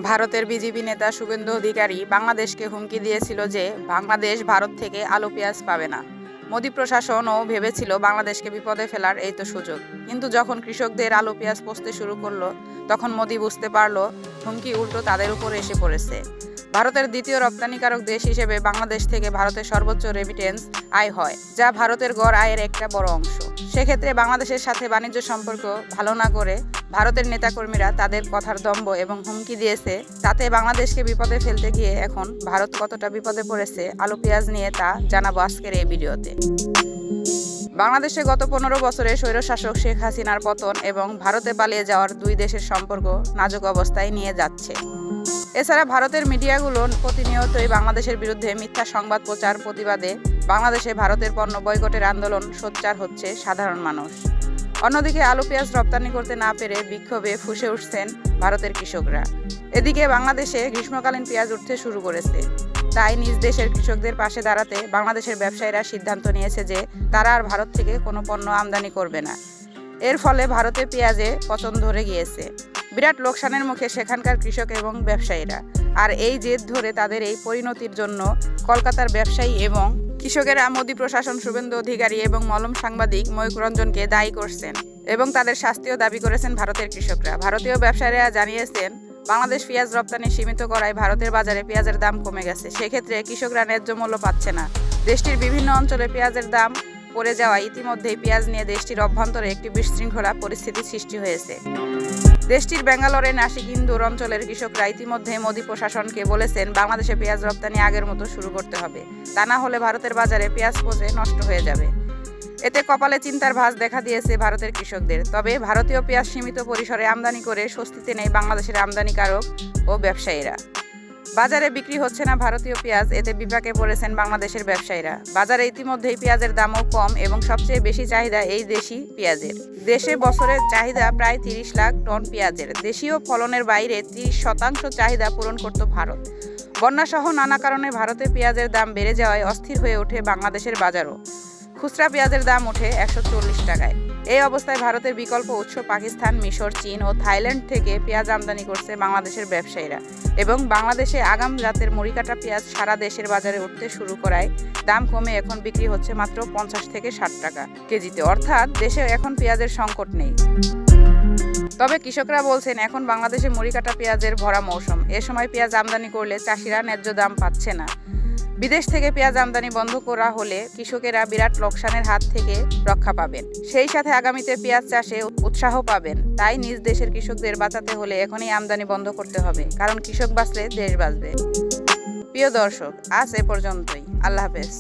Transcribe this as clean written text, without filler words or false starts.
ভারতের বিজেপি নেতা শুভেন্দু অধিকারী বাংলাদেশকে হুমকি দিয়েছিল যে বাংলাদেশ ভারত থেকে আলু পেঁয়াজ পাবে না। মোদি প্রশাসনও ভেবেছিল বাংলাদেশকে বিপদে ফেলার এই তো সুযোগ। কিন্তু যখন কৃষকদের আলু পেঁয়াজ পচতে শুরু করলো, তখন মোদি বুঝতে পারলো হুমকি উল্টো তাদের উপর এসে পড়েছে। ভারতের দ্বিতীয় রপ্তানিকারক দেশ হিসেবে বাংলাদেশ থেকে ভারতের সর্বোচ্চ রেমিটেন্স আয় হয়, যা ভারতের গড় আয়ের একটা বড় অংশ। সেক্ষেত্রে বাংলাদেশের সাথে বাণিজ্য সম্পর্ক ভালো না করে ভারতের নেতাকর্মীরা তাদের কথার দম্ভ এবং হুমকি দিয়েছে। তাতে বাংলাদেশকে বিপদে ফেলতে গিয়ে এখন ভারত কতটা বিপদে পড়েছে আলু পেঁয়াজ নিয়ে তা জানাবো আজকের এই ভিডিওতে। বাংলাদেশে গত 15 বছরে স্বৈরশাসক শেখ হাসিনার পতন এবং ভারতে পালিয়ে যাওয়ার দুই দেশের সম্পর্ক নাজুক অবস্থায় নিয়ে যাচ্ছে। এছাড়া ভারতের মিডিয়াগুলো প্রতিনিয়তই বাংলাদেশের বিরুদ্ধে মিথ্যা সংবাদ প্রচার প্রতিবাদে বাংলাদেশে ভারতের পণ্য বয়কটের আন্দোলন সোচ্চার হচ্ছে সাধারণ মানুষ। অন্যদিকে আলু পেঁয়াজ রপ্তানি করতে না পেরে বিক্ষোভে ফুঁসে উঠছেন ভারতের কৃষকরা। এদিকে বাংলাদেশে গ্রীষ্মকালীন পেঁয়াজ উঠতে শুরু করেছে। তাই নিজ দেশের কৃষকদের পাশে দাঁড়াতে বাংলাদেশের ব্যবসায়ীরা সিদ্ধান্ত নিয়েছে যে তারা আর ভারত থেকে কোনো পণ্য আমদানি করবে না। এর ফলে ভারতে পেঁয়াজে পচন ধরে গিয়েছে। বিরাট লোকসানের মুখে সেখানকার কৃষক এবং ব্যবসায়ীরা। আর এই জেদ ধরে তাদের এই পরিণতির জন্য কলকাতার ব্যবসায়ী এবং কৃষকেরা মোদি প্রশাসন, শুভেন্দু অধিকারী এবং মলম সাংবাদিক ময়ূক রঞ্জনকে দায়ী করছেন এবং তাদের শাস্তিও দাবি করেছেন ভারতের কৃষকরা। ভারতীয় ব্যবসায়ীরা জানিয়েছেন, বাংলাদেশ পেঁয়াজ রপ্তানি সীমিত করায় ভারতের বাজারে পেঁয়াজের দাম কমে গেছে। সেক্ষেত্রে কৃষকরা ন্যায্য মূল্য পাচ্ছে না। দেশটির বিভিন্ন অঞ্চলে পেঁয়াজের দাম পড়ে যাওয়া ইতিমধ্যেই পেঁয়াজ নিয়ে দেশটির অভ্যন্তরে একটি বিশৃঙ্খলা পরিস্থিতির সৃষ্টি হয়েছে। দেশটির ব্যাঙ্গালোরের নাসিক ইন্দোর অঞ্চলের কৃষকরা ইতিমধ্যে মোদি প্রশাসনকে বলেছেন বাংলাদেশে পেঁয়াজ রপ্তানি আগের মতো শুরু করতে হবে, তা না হলে ভারতের বাজারে পেঁয়াজ পচে নষ্ট হয়ে যাবে। এতে কপালে চিন্তার ভাঁজ দেখা দিয়েছে ভারতের কৃষকদের। তবে ভারতীয় পেঁয়াজ সীমিত পরিসরে আমদানি করে স্বস্তিতে নেই বাংলাদেশের আমদানিকারক ও ব্যবসায়ীরা। বাজারে বিক্রি হচ্ছে না ভারতীয় পেঁয়াজ, এতে বিপাকে পড়েছেন বাংলাদেশের ব্যবসায়ীরা। বাজারে ইতিমধ্যেই পেঁয়াজের দামও কম এবং সবচেয়ে বেশি চাহিদা এই দেশি পেঁয়াজের। দেশে বছরের চাহিদা প্রায় 30 লাখ টন পেঁয়াজের। দেশীয় ফলনের বাইরে 30% চাহিদা পূরণ করত ভারত। বন্যাসহ নানা কারণে ভারতে পেঁয়াজের দাম বেড়ে যাওয়ায় অস্থির হয়ে ওঠে বাংলাদেশের বাজারও। খুচরা পেঁয়াজের দাম ওঠে 140 টাকায়। এই অবস্থায় ভারতের বিকল্প উৎস পাকিস্তান, মিশর, চীন ও থাইল্যান্ড থেকে পেঁয়াজ আমদানি করছে বাংলাদেশের ব্যবসায়ীরা এবং বাংলাদেশে আগাম জাতের মরিকাটা পেঁয়াজ সারা দেশের বাজারে উঠতে শুরু করায় দাম কমে এখন বিক্রি হচ্ছে মাত্র 50 থেকে 60 টাকা কেজিতে। অর্থাৎ দেশে এখন পেঁয়াজের সংকট নেই। তবে কৃষকরা বলছেন এখন বাংলাদেশে মরিকাটা পেঁয়াজের ভরা মৌসুম। এ সময় পেঁয়াজ আমদানি করলে চাষিরা ন্যায্য দাম পাচ্ছে না। বিদেশ থেকে পেঁয়াজ আমদানি বন্ধ করা হলে কৃষকেরা বিরাট লোকসানের হাত থেকে রক্ষা পাবেন। সেই সাথে আগামীতে পেঁয়াজ চাষে উৎসাহ পাবেন। তাই নিজ দেশের কৃষকদের বাঁচাতে হলে এখনই আমদানি বন্ধ করতে হবে, কারণ কৃষক বাঁচলে দেশ বাঁচবে। প্রিয় দর্শক, আজ এ পর্যন্তই। আল্লাহ হাফেজ।